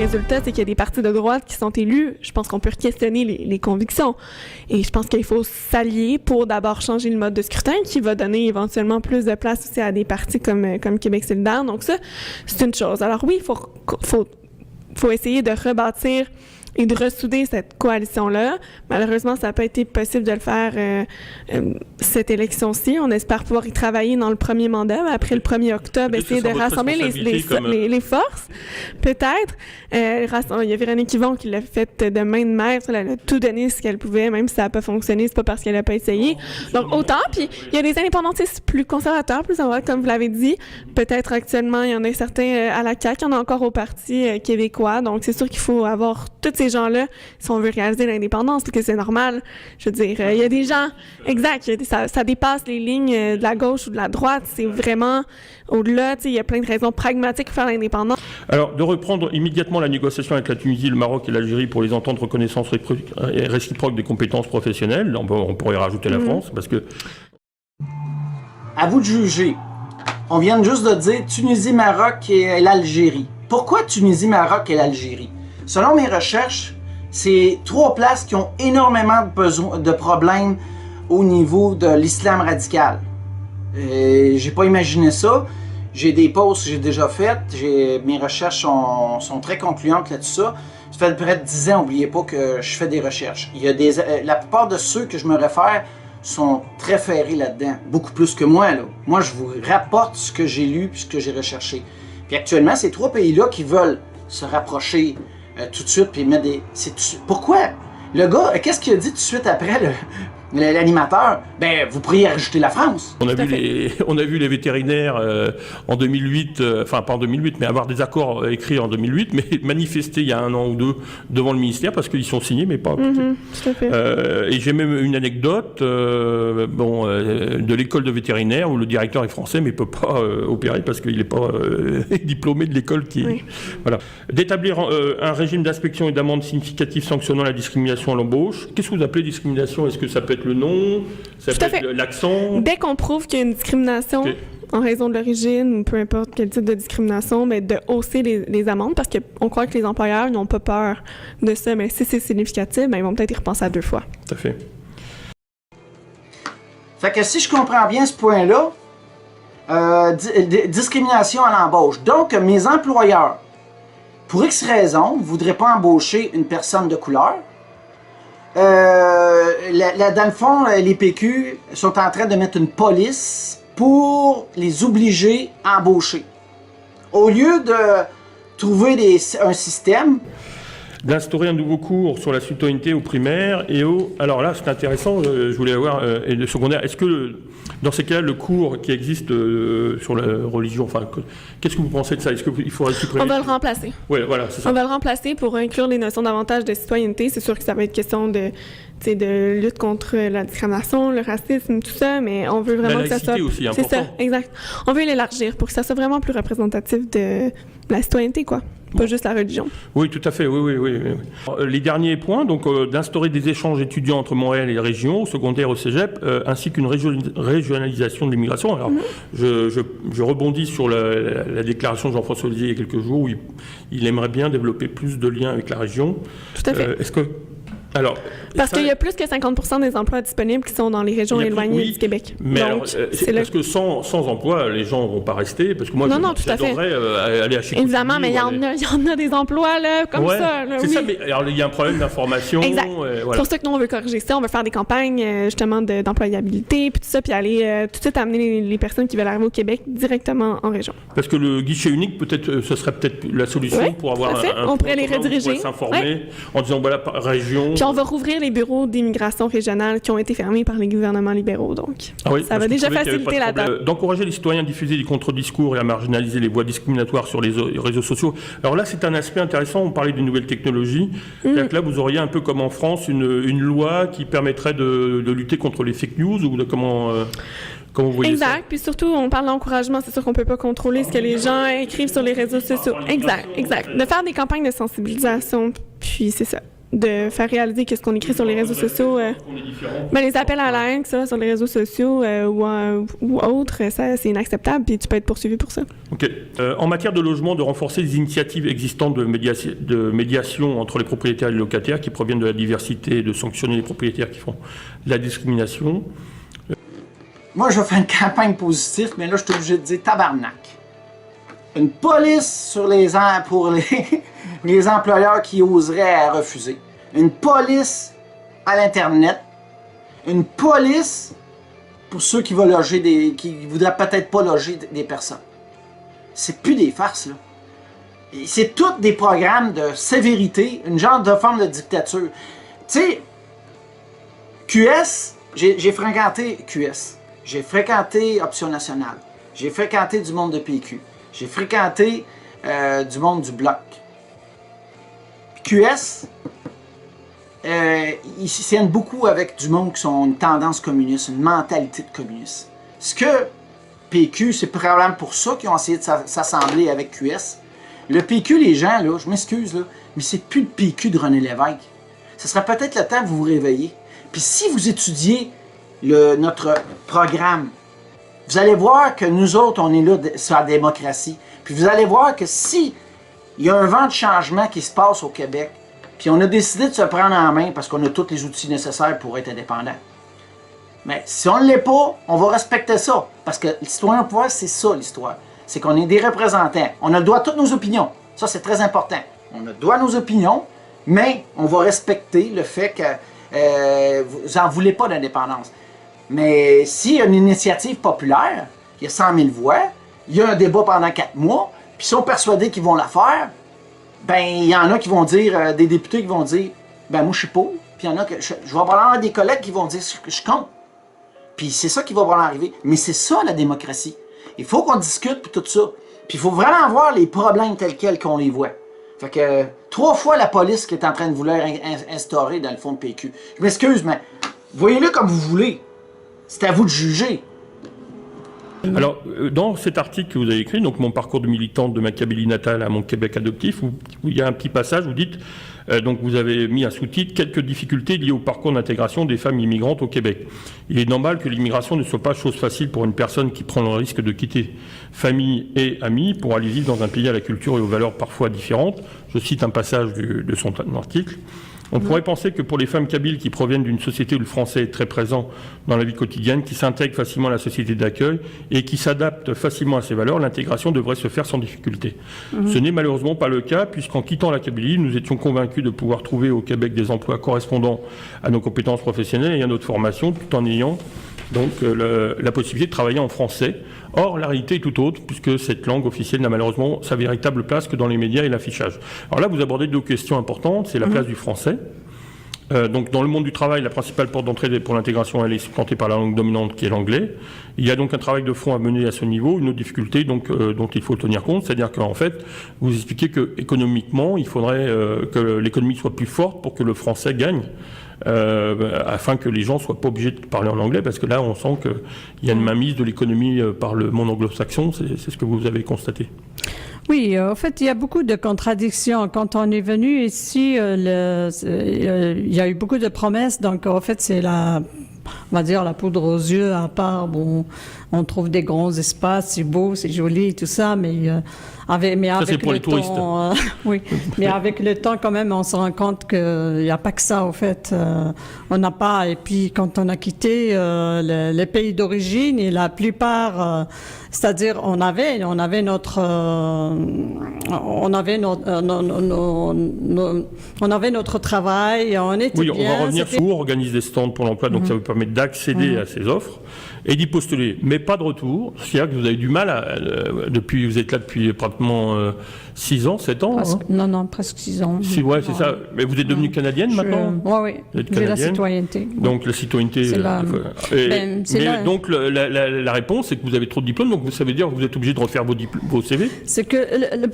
résultat, c'est qu'il y a des partis de droite qui sont élus. Je pense qu'on peut questionner les convictions. Et je pense qu'il faut s'allier pour d'abord changer le mode de scrutin qui va donner éventuellement plus de place aussi à des partis comme Québec solidaire. Donc ça, c'est une chose. Alors oui, il faut essayer de rebâtir et de ressouder cette coalition-là. Malheureusement, ça n'a pas été possible de le faire cette élection-ci. On espère pouvoir y travailler dans le premier mandat. Après le 1er octobre, essayer de rassembler les forces, peut-être. Il y a Véronique Yvon qui l'a fait de main de maître. Elle a tout donné ce qu'elle pouvait, même si ça n'a pas fonctionné, c'est pas parce qu'elle n'a pas essayé. Donc, autant. Puis, il y a des indépendantistes plus conservateurs, plus en droite, comme vous l'avez dit. Peut-être actuellement, il y en a certains à la CAQ, il y en a encore au Parti québécois. Donc, c'est sûr qu'il faut avoir toutes ces gens-là, si on veut réaliser l'indépendance, parce que c'est normal. Je veux dire, il y a des gens, exact, ça dépasse les lignes de la gauche ou de la droite. C'est vraiment au-delà, il y a plein de raisons pragmatiques pour faire l'indépendance. Alors, de reprendre immédiatement la négociation avec la Tunisie, le Maroc et l'Algérie pour les ententes de reconnaissance réciproque des compétences professionnelles, on pourrait rajouter la France, parce que... À vous de juger. On vient juste de dire Tunisie, Maroc et l'Algérie. Pourquoi Tunisie, Maroc et l'Algérie? Selon mes recherches, c'est 3 places qui ont énormément de problèmes au niveau de l'islam radical. J'ai pas imaginé ça. J'ai des posts que j'ai déjà faites. Mes recherches sont très concluantes là-dessus. Ça fait près de 10 ans, n'oubliez pas que je fais des recherches. La plupart de ceux que je me réfère sont très ferrés là-dedans, beaucoup plus que moi. Moi, je vous rapporte ce que j'ai lu et ce que j'ai recherché. Puis actuellement, ces 3 pays-là qui veulent se rapprocher tout de suite, puis mettre des... Pourquoi? Le gars, qu'est-ce qu'il a dit tout de suite après l'animateur? Ben, vous pourriez rajouter la France. On a vu les vétérinaires en 2008, enfin pas en 2008, mais avoir des accords écrits en 2008, mais manifester il y a 1 an ou 2 devant le ministère parce qu'ils sont signés, mais pas appliqués. Tout à fait. Et j'ai même une anecdote de l'école de vétérinaire où le directeur est français mais peut pas opérer parce qu'il n'est pas diplômé de l'école qui. Oui. Voilà. D'établir un régime d'inspection et d'amende significatif sanctionnant la discrimination à l'embauche. Qu'est-ce que vous appelez discrimination? Est-ce que ça peut être le nom, ça peut être l'accent? Dès qu'on prouve qu'il y a une discrimination en raison de l'origine ou peu importe quel type de discrimination, mais de hausser les amendes parce qu'on croit que les employeurs n'ont pas peur de ça, mais si c'est significatif, ben, ils vont peut-être y repenser à 2 fois. Tout à fait. Fait que si je comprends bien ce point-là, discrimination à l'embauche. Donc, mes employeurs, pour X raisons, ne voudraient pas embaucher une personne de couleur. Dans le fond, les PQ sont en train de mettre une police pour les obliger à embaucher. Au lieu de trouver un système... D'instaurer un nouveau cours sur la citoyenneté au primaire et Alors là, c'est intéressant, je voulais avoir... et le secondaire, est-ce que, dans ces cas-là, le cours qui existe sur la religion, enfin, qu'est-ce que vous pensez de ça? Est-ce qu'il faudrait le supprimer? On va le remplacer. Oui, voilà, c'est ça. On va le remplacer pour inclure les notions davantage de citoyenneté. C'est sûr que ça va être question de lutte contre la discrimination, le racisme, tout ça, mais on veut vraiment que ça soit... aussi, c'est ça, exact. On veut l'élargir pour que ça soit vraiment plus représentatif de la citoyenneté, quoi. Pas juste la religion. Oui, tout à fait, oui. Les derniers points, donc d'instaurer des échanges étudiants entre Montréal et les régions, au secondaire, au cégep, ainsi qu'une régionalisation de l'immigration. Alors, je rebondis sur la déclaration de Jean-François Lisée il y a quelques jours, où il aimerait bien développer plus de liens avec la région. Tout à fait. Est-ce que... Alors, parce qu'il y a plus que 50% des emplois disponibles qui sont dans les régions éloignées du Québec. Mais donc, alors, c'est parce que sans emploi, les gens ne vont pas rester. Parce que moi, j'adorerais aller à Chicoutimi. Évidemment, mais il y en a des emplois là, comme ça. Là, c'est ça, mais alors, il y a un problème d'information. Exact. Voilà. C'est pour ça que nous, on veut corriger ça. On veut faire des campagnes justement d'employabilité, puis tout ça, puis aller tout de suite amener les personnes qui veulent arriver au Québec directement en région. Parce que le guichet unique, peut-être, ce serait peut-être la solution pour avoir on pourrait les rediriger. On pourrait s'informer en disant, voilà, région... On va rouvrir les bureaux d'immigration régionale qui ont été fermés par les gouvernements libéraux, donc ça va déjà faciliter la tâche. D'encourager les citoyens à diffuser des contre-discours et à marginaliser les voix discriminatoires sur les réseaux sociaux. Alors là, c'est un aspect intéressant, on parlait des nouvelles technologies. C'est-à-dire que là, vous auriez un peu comme en France une loi qui permettrait de lutter contre les fake news ou de comment vous voyez exact. Ça? Puis surtout, on parle d'encouragement. C'est sûr qu'on ne peut pas contrôler ce que les gens écrivent sur les réseaux sociaux. Exact. De faire des campagnes de sensibilisation, puis c'est ça. de faire réaliser que ce qu'on écrit sur les réseaux sociaux, les appels à la haine, ça, sur les réseaux sociaux ou autres, ça, c'est inacceptable, puis tu peux être poursuivi pour ça. OK. En matière de logement, de renforcer les initiatives existantes de médiation entre les propriétaires et les locataires qui proviennent de la diversité, de sanctionner les propriétaires qui font de la discrimination. Moi, je vais faire une campagne positive, mais là, je suis obligé de dire tabarnak. Une police pour les employeurs qui oseraient refuser. Une police à l'Internet. Une police pour ceux qui vont qui voudraient peut-être pas loger des personnes. C'est plus des farces, là. C'est tous des programmes de sévérité, une genre de forme de dictature. Tu sais, QS, j'ai fréquenté QS. J'ai fréquenté Option Nationale. J'ai fréquenté du monde de PQ. J'ai fréquenté du monde du Bloc. QS, ils s'aiment beaucoup avec du monde qui ont une tendance communiste, une mentalité de communiste. Ce que PQ, c'est probablement pour ça qu'ils ont essayé de s'assembler avec QS. Le PQ, les gens, là, je m'excuse, là, mais c'est plus le PQ de René Lévesque. Ce serait peut-être le temps que vous vous réveillez. Puis si vous étudiez notre programme, vous allez voir que nous autres, on est là sur la démocratie. Puis vous allez voir que si il y a un vent de changement qui se passe au Québec, puis on a décidé de se prendre en main parce qu'on a tous les outils nécessaires pour être indépendant. Mais si on ne l'est pas, on va respecter ça. Parce que le citoyen au pouvoir, c'est ça l'histoire. C'est qu'on est des représentants. On a le droit à toutes nos opinions. Ça, c'est très important. On a le droit à nos opinions, mais on va respecter le fait que vous n'en voulez pas d'indépendance. Mais s'il y a une initiative populaire, il y a 100 000 voix, il y a un débat pendant 4 mois, puis ils sont persuadés qu'ils vont la faire, ben il y en a qui vont dire, des députés qui vont dire, ben moi je suis pour, puis il y en a que je vais avoir des collègues qui vont dire, je compte. Puis c'est ça qui va vraiment arriver. Mais c'est ça la démocratie. Il faut qu'on discute puis tout ça. Puis il faut vraiment voir les problèmes tels quels qu'on les voit. Fait que 3 fois la police qui est en train de vouloir instaurer dans le fond de PQ. Je m'excuse, mais voyez-le comme vous voulez. C'est à vous de juger. Alors, dans cet article que vous avez écrit, donc mon parcours de militante de ma Kabylie natale à mon Québec adoptif, où il y a un petit passage, vous dites, donc vous avez mis un sous-titre, quelques difficultés liées au parcours d'intégration des femmes immigrantes au Québec. Il est normal que l'immigration ne soit pas chose facile pour une personne qui prend le risque de quitter famille et amis pour aller vivre dans un pays à la culture et aux valeurs parfois différentes. Je cite un passage de son article. On pourrait penser que pour les femmes kabyles qui proviennent d'une société où le français est très présent dans la vie quotidienne, qui s'intègrent facilement à la société d'accueil et qui s'adaptent facilement à ces valeurs, l'intégration devrait se faire sans difficulté. Ce n'est malheureusement pas le cas, puisqu'en quittant la Kabylie, nous étions convaincus de pouvoir trouver au Québec des emplois correspondant à nos compétences professionnelles et à notre formation, tout en ayant donc la possibilité de travailler en français. Or, la réalité est tout autre, puisque cette langue officielle n'a malheureusement sa véritable place que dans les médias et l'affichage. Alors là, vous abordez 2 questions importantes, c'est la place du français. Donc, dans le monde du travail, la principale porte d'entrée pour l'intégration, elle est supplantée par la langue dominante qui est l'anglais. Il y a donc un travail de fond à mener à ce niveau, une autre difficulté donc, dont il faut tenir compte, c'est-à-dire qu'en fait, vous expliquez qu'économiquement, il faudrait que l'économie soit plus forte pour que le français gagne. Afin que les gens ne soient pas obligés de parler en anglais, parce que là, on sent qu'il y a une mainmise de l'économie par le monde anglo-saxon, c'est ce que vous avez constaté. Oui, en fait, il y a beaucoup de contradictions. Quand on est venu ici, il y a eu beaucoup de promesses, donc en fait, c'est on va dire la poudre aux yeux, à part, bon, on trouve des grands espaces, c'est beau, c'est joli, tout ça, mais avec c'est pour le les touristes. temps, oui, mais avec le temps, quand même, on se rend compte qu'il n'y a pas que ça, en fait. On n'a pas, et puis quand on a quitté les pays d'origine, et la plupart, c'est-à-dire, on avait notre travail, on était bien. Oui, on va revenir sur où on organise des stands pour l'emploi, donc ça vous permet d'accéder à ces offres et d'y postuler, mais pas de retour. C'est-à-dire que vous avez du mal vous êtes là depuis pratiquement 6 ans, 7 ans. Non, presque 6 ans. Ouais, c'est ça. Mais vous êtes devenue canadienne maintenant ? Oui, j'ai la citoyenneté. Donc la citoyenneté. Donc la réponse, c'est que vous avez trop de diplômes, donc ça veut dire que vous êtes obligé de refaire vos CV ? C'est que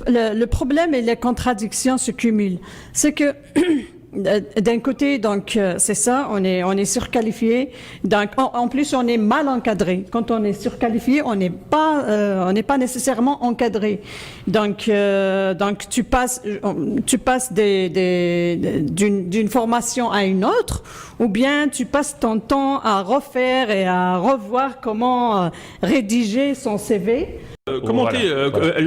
le problème et les contradictions se cumulent. C'est que d'un côté, donc, c'est ça, on est surqualifié. Donc, en plus, on est mal encadré. Quand on est surqualifié, on n'est pas nécessairement encadré. Donc, tu passes d'une formation à une autre, ou bien tu passes ton temps à refaire et à revoir comment rédiger son CV. Commentez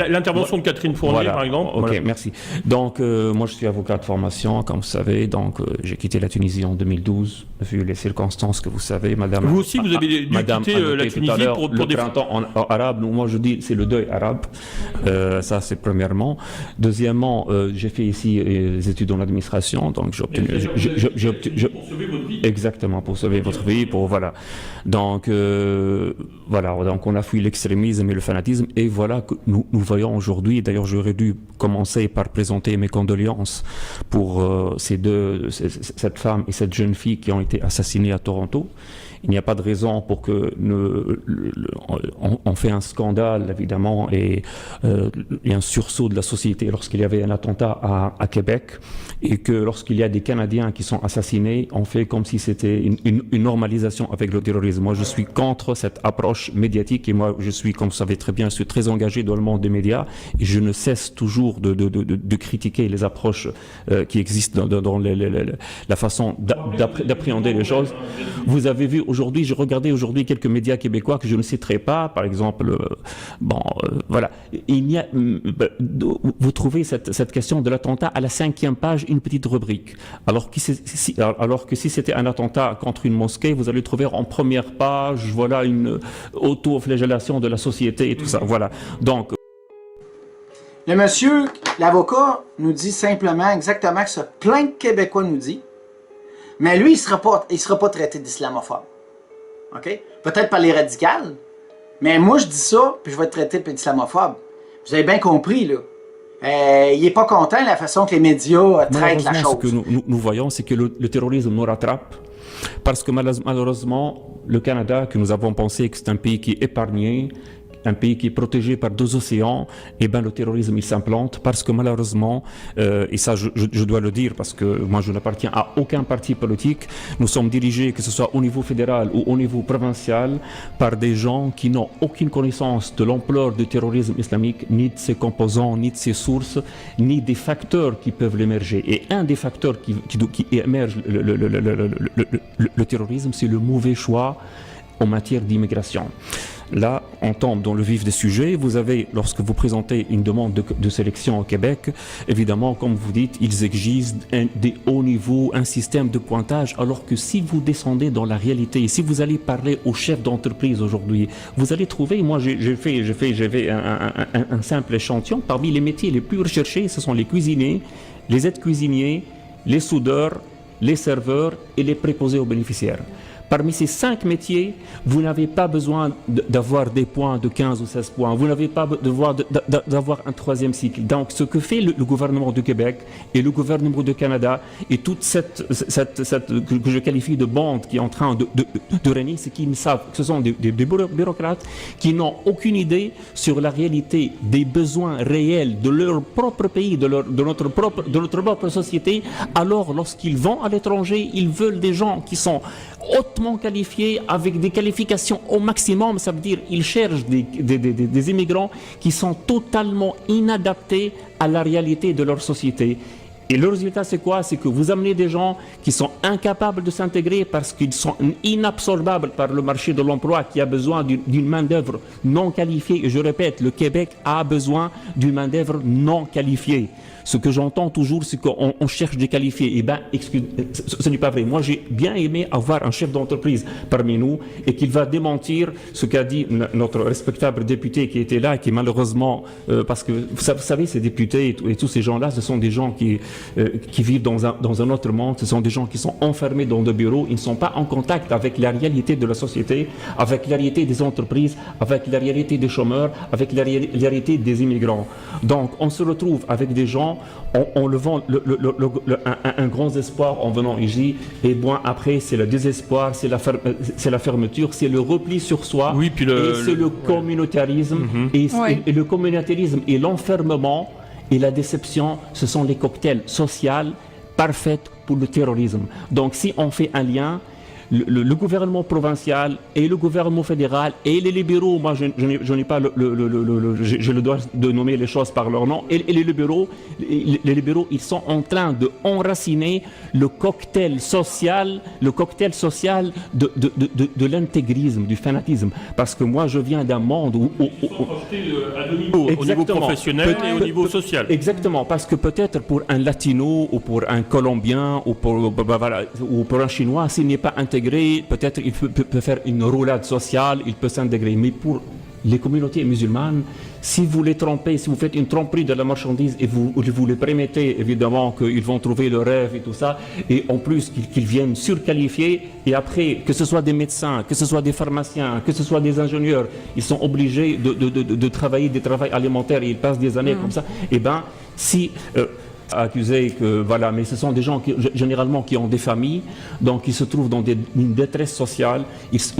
l'intervention de Catherine Fournier, par exemple. Ok, merci. Donc, moi, je suis avocat de formation, comme vous savez. Donc, j'ai quitté la Tunisie en 2012, vu les circonstances que vous savez, madame. Vous aussi, vous avez dû quitter la Tunisie pour des printemps en arabe. Moi, je dis, c'est le deuil arabe. Ça, c'est premièrement. Deuxièmement, j'ai fait ici des études en administration, donc j'ai obtenu. Pour sauver votre vie. Exactement, pour sauver votre vie, voilà. Donc, donc on a fui l'extrémisme et le fanatisme. Et voilà que nous voyons aujourd'hui, d'ailleurs j'aurais dû commencer par présenter mes condoléances pour cette femme et cette jeune fille qui ont été assassinées à Toronto. Il n'y a pas de raison pour que on fait un scandale, évidemment, et il y a un sursaut de la société lorsqu'il y avait un attentat à Québec, et que lorsqu'il y a des Canadiens qui sont assassinés, on fait comme si c'était une normalisation avec le terrorisme. Moi, je suis contre cette approche médiatique, et moi, je suis, comme vous savez très bien, je suis très engagé dans le monde des médias, et je ne cesse toujours de critiquer les approches qui existent dans la façon d'appréhender les choses. Vous avez vu aujourd'hui, je regardais aujourd'hui quelques médias québécois que je ne citerai pas, par exemple, voilà. Il y a, vous trouvez cette question de l'attentat à la 5e page, une petite rubrique. Alors que si c'était un attentat contre une mosquée, vous allez trouver en première page, voilà, une auto-flagellation de la société et tout ça. Voilà. Donc. Le monsieur, l'avocat, nous dit simplement exactement que ce plein de Québécois nous dit. Mais lui, il sera pas traité d'islamophobe. OK? Peut-être par les radicales, mais moi, je dis ça, puis je vais être traité d'islamophobe. Vous avez bien compris, là. Il n'est pas content de la façon que les médias traitent la chose. Ce que nous voyons, c'est que le terrorisme nous rattrape, parce que malheureusement, le Canada, que nous avons pensé que c'est un pays qui est épargné, un pays qui est protégé par 2 océans, et ben le terrorisme il s'implante parce que malheureusement, et ça je dois le dire parce que moi je n'appartiens à aucun parti politique, nous sommes dirigés, que ce soit au niveau fédéral ou au niveau provincial, par des gens qui n'ont aucune connaissance de l'ampleur du terrorisme islamique, ni de ses composants, ni de ses sources, ni des facteurs qui peuvent l'émerger. Et un des facteurs qui émerge le terrorisme, c'est le mauvais choix en matière d'immigration. Là, on tombe dans le vif des sujets. Vous avez, lorsque vous présentez une demande de sélection au Québec, évidemment, comme vous dites, ils exigent des hauts niveaux, un système de pointage, alors que si vous descendez dans la réalité, si vous allez parler aux chefs d'entreprise aujourd'hui, vous allez trouver, moi j'ai fait un simple échantillon, parmi les métiers les plus recherchés, ce sont les cuisiniers, les aides-cuisiniers, les soudeurs, les serveurs et les préposés aux bénéficiaires. Parmi ces 5 métiers, vous n'avez pas besoin d'avoir des points de 15 ou 16 points. Vous n'avez pas besoin d'avoir un 3e cycle. Donc, ce que fait le gouvernement du Québec et le gouvernement du Canada et toute cette que je qualifie de bande qui est en train de régner, c'est qu'ils ne savent que ce sont des bureaucrates qui n'ont aucune idée sur la réalité des besoins réels de leur propre pays, de notre propre société. Alors, lorsqu'ils vont à l'étranger, ils veulent des gens qui sont hautement qualifiés, avec des qualifications au maximum, ça veut dire qu'ils cherchent des immigrants qui sont totalement inadaptés à la réalité de leur société. Et le résultat, c'est quoi? C'est que vous amenez des gens qui sont incapables de s'intégrer parce qu'ils sont inabsorbables par le marché de l'emploi qui a besoin d'une main-d'œuvre non qualifiée. Et je répète, le Québec a besoin d'une main-d'œuvre non qualifiée. Ce que j'entends toujours, c'est qu'on cherche des qualifiés. Eh bien, ce n'est pas vrai. Moi, j'ai bien aimé avoir un chef d'entreprise parmi nous et qu'il va démentir ce qu'a dit notre respectable député qui était là et qui malheureusement, parce que vous savez, ces députés et tous ces gens-là, ce sont des gens qui vivent dans un autre monde. Ce sont des gens qui sont enfermés dans des bureaux. Ils ne sont pas en contact avec la réalité de la société, avec la réalité des entreprises, avec la réalité des chômeurs, avec la réalité des immigrants. Donc, on se retrouve avec des gens. On le vend un grand espoir en venant ici, et bon, après c'est le désespoir, c'est la fermeture, c'est le repli sur soi, oui, puis c'est le communautarisme, et le communautarisme et l'enfermement et la déception, ce sont les cocktails sociaux parfaits pour le terrorisme. Donc si on fait un lien, le gouvernement provincial et le gouvernement fédéral et les libéraux, moi je n'ai pas j'ai le droit de nommer les choses par leur nom, et les libéraux, ils sont en train de enraciner le cocktail social de l'intégrisme, du fanatisme. Parce que moi je viens d'un monde où au niveau professionnel et au niveau social. Exactement, parce que peut-être pour un latino ou pour un colombien ou pour un chinois, s'il n'est pas intégré, peut-être il peut faire une roulade sociale, il peut s'intégrer. Mais pour les communautés musulmanes, si vous les trompez, si vous faites une tromperie de la marchandise et vous les permettez évidemment qu'ils vont trouver le rêve et tout ça, et en plus qu'ils viennent surqualifiés, et après, que ce soit des médecins, que ce soit des pharmaciens, que ce soit des ingénieurs, ils sont obligés de travailler des travaux alimentaires et ils passent des années comme ça, et bien, si... accusés que voilà, mais ce sont des gens qui généralement qui ont des familles, donc ils se trouvent dans une détresse sociale, ils sont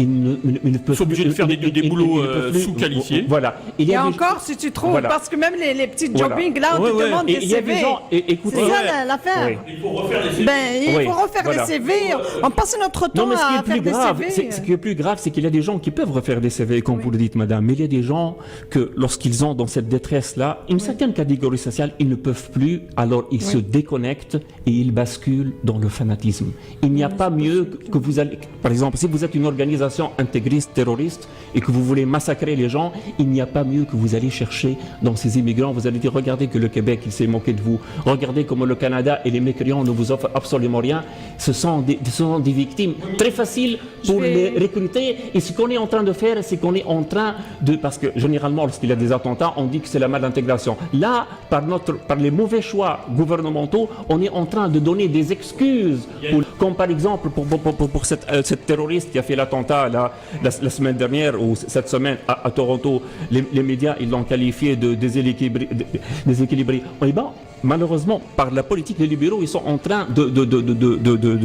obligés de faire des boulots sous-qualifiés. Voilà. Et encore, si tu trouves, parce que même les petits jobbing là, on te demande des CV. Écoutez, c'est ça l'affaire. Il faut refaire les CV. Il faut refaire les CV. On passe notre temps à faire des CV. Ce qui est plus grave, c'est qu'il y a des gens qui peuvent refaire des CV, comme vous le dites, madame, mais il y a des gens que lorsqu'ils ont dans cette détresse-là, une certaine catégorie sociale, ils ne peuvent plus, alors ils se déconnectent et ils basculent dans le fanatisme. Il n'y a pas mieux que vous allez... Par exemple, si vous êtes une organisation intégriste, terroriste, et que vous voulez massacrer les gens, il n'y a pas mieux que vous allez chercher dans ces immigrants. Vous allez dire, regardez que le Québec, il s'est moqué de vous. Regardez comment le Canada et les mécréants ne vous offrent absolument rien. Ce sont des victimes très faciles pour les recruter. Et ce qu'on est en train de faire, c'est qu'on est en train de... Parce que généralement, lorsqu'il y a des attentats, on dit que c'est la malintégration. Là, par les mauvais choix gouvernementaux, on est en train de donner des excuses, comme par exemple pour cette terroriste qui a fait l'attentat la semaine dernière ou cette semaine à Toronto. Les médias, ils l'ont qualifié de déséquilibré. Eh ben, malheureusement, par la politique, les libéraux, ils sont en train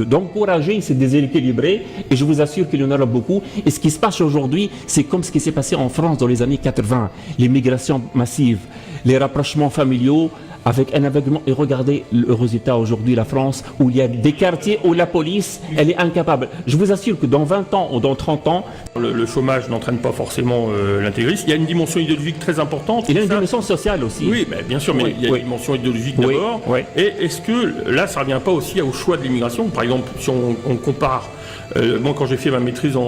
d'encourager ces déséquilibrés, et je vous assure qu'il y en aura beaucoup. Et ce qui se passe aujourd'hui, c'est comme ce qui s'est passé en France dans les années 80, l'immigration massive, les rapprochements familiaux, avec un aveuglement. Et regardez le résultat aujourd'hui, la France, où il y a des quartiers où la police, elle est incapable. Je vous assure que dans 20 ans ou dans 30 ans... Le chômage n'entraîne pas forcément l'intégrisme. Il y a une dimension idéologique très importante. Il y a une dimension sociale aussi. Oui, bien sûr, mais il y a une dimension idéologique d'abord. Oui. Et est-ce que là, ça ne revient pas aussi au choix de l'immigration? Par exemple, si on compare... moi, quand j'ai fait ma maîtrise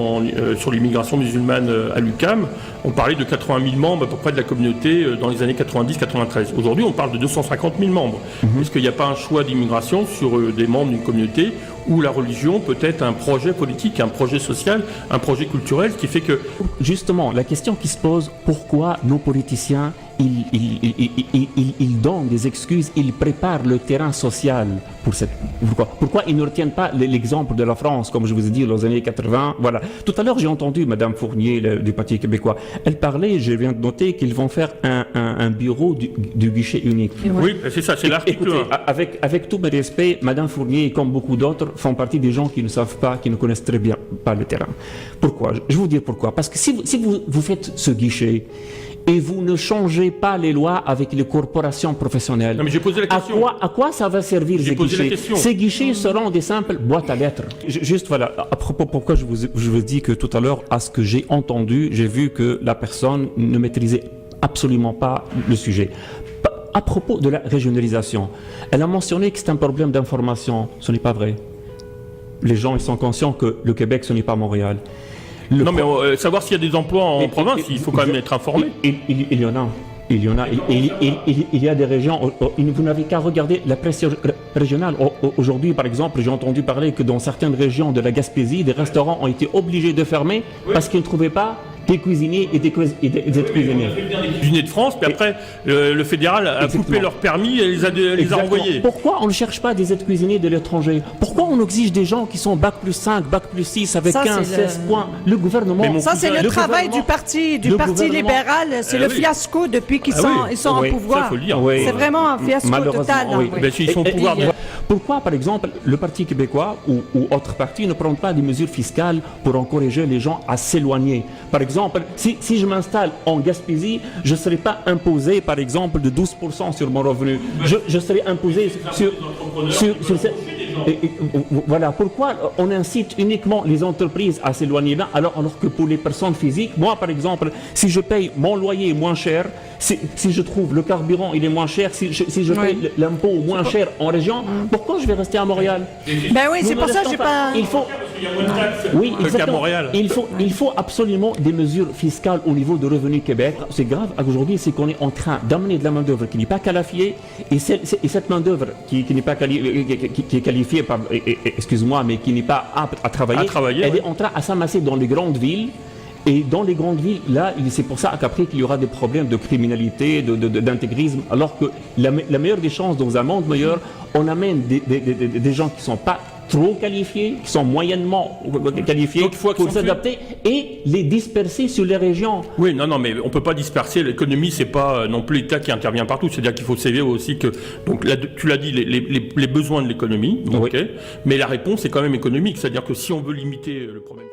sur l'immigration musulmane à l'UQAM, on parlait de 80 000 membres à peu près de la communauté dans les années 90-93. Aujourd'hui, on parle de 250 000 membres. Est-ce qu'il n'y a pas un choix d'immigration sur des membres d'une communauté où la religion peut être un projet politique, un projet social, un projet culturel qui fait que... Justement, la question qui se pose, pourquoi nos politiciens, ils donnent des excuses, ils préparent le terrain social pour cette... Pourquoi ils ne retiennent pas l'exemple de la France, comme je vous ai dit, dans les années 80, voilà. Tout à l'heure, j'ai entendu Mme Fournier du Parti québécois. Elle parlait, je viens de noter, qu'ils vont faire un bureau du guichet unique. Oui, c'est ça, c'est l'article 1. Avec tout mes respects, Mme Fournier, comme beaucoup d'autres, font partie des gens qui ne savent pas, qui ne connaissent très bien pas le terrain. Pourquoi? Je vais vous dire pourquoi. Parce que si vous faites ce guichet, et vous ne changez pas les lois avec les corporations professionnelles. Non, mais j'ai posé la question. À quoi ça va servir ces guichets? Ces guichets seront des simples boîtes à lettres. Juste voilà, à propos pourquoi je vous dis que tout à l'heure, à ce que j'ai entendu, j'ai vu que la personne ne maîtrisait absolument pas le sujet. À propos de la régionalisation, elle a mentionné que c'est un problème d'information. Ce n'est pas vrai. Les gens, ils sont conscients que le Québec, ce n'est pas Montréal. Mais savoir s'il y a des emplois en province, il faut quand même être informé. Il y en a. Il y a des régions, vous n'avez qu'à regarder la presse régionale. Aujourd'hui, par exemple, j'ai entendu parler que dans certaines régions de la Gaspésie, des restaurants ont été obligés de fermer parce qu'ils ne trouvaient pas des cuisiniers et des cuisiniers. Les cuisiniers de France, puis après, le fédéral a coupé leur permis et les a envoyés. Pourquoi on ne cherche pas des aides-cuisiniers de l'étranger? Pourquoi on exige des gens qui sont bac plus 5, bac plus 6, avec 15, 16 points? Le gouvernement... Ça, c'est le travail du parti libéral. C'est le fiasco depuis qu'ils sont en pouvoir. Ça, faut le dire. C'est vraiment un fiasco total. Ils sont au pouvoir. Pourquoi, par exemple, le Parti québécois ou autres partis ne prennent pas des mesures fiscales pour encourager les gens à s'éloigner? Par exemple, si je m'installe en Gaspésie, je ne serai pas imposé, par exemple, de 12% sur mon revenu. Je serai imposé sur Voilà, pourquoi on incite uniquement les entreprises à s'éloigner là, alors que pour les personnes physiques, moi par exemple, si je paye mon loyer moins cher, si je trouve le carburant il est moins cher, si je paye l'impôt moins cher en région, pourquoi je vais rester à Montréal? Ben oui, c'est pour ça que j'ai pas... Il faut... Oui, exactement. Il faut absolument des mesures fiscales au niveau de Revenu Québec. C'est grave aujourd'hui, c'est qu'on est en train d'amener de la main-d'œuvre qui n'est pas qualifiée, et cette main-d'œuvre qui n'est pas qui est qualifiée par, excuse-moi, mais qui n'est pas apte à travailler, elle est en train à s'amasser dans les grandes villes. Et dans les grandes villes, là, c'est pour ça qu'après qu'il y aura des problèmes de criminalité, d'intégrisme, alors que la meilleure des chances dans un monde meilleur, on amène des gens qui ne sont pas trop qualifiés, qui sont moyennement qualifiés pour s'adapter et les disperser sur les régions. Oui, non, mais on ne peut pas disperser. L'économie, c'est pas non plus l'État qui intervient partout. C'est-à-dire qu'il faut savoir aussi que, donc là, tu l'as dit, les besoins de l'économie, okay, mais la réponse est quand même économique. C'est-à-dire que si on veut limiter le problème...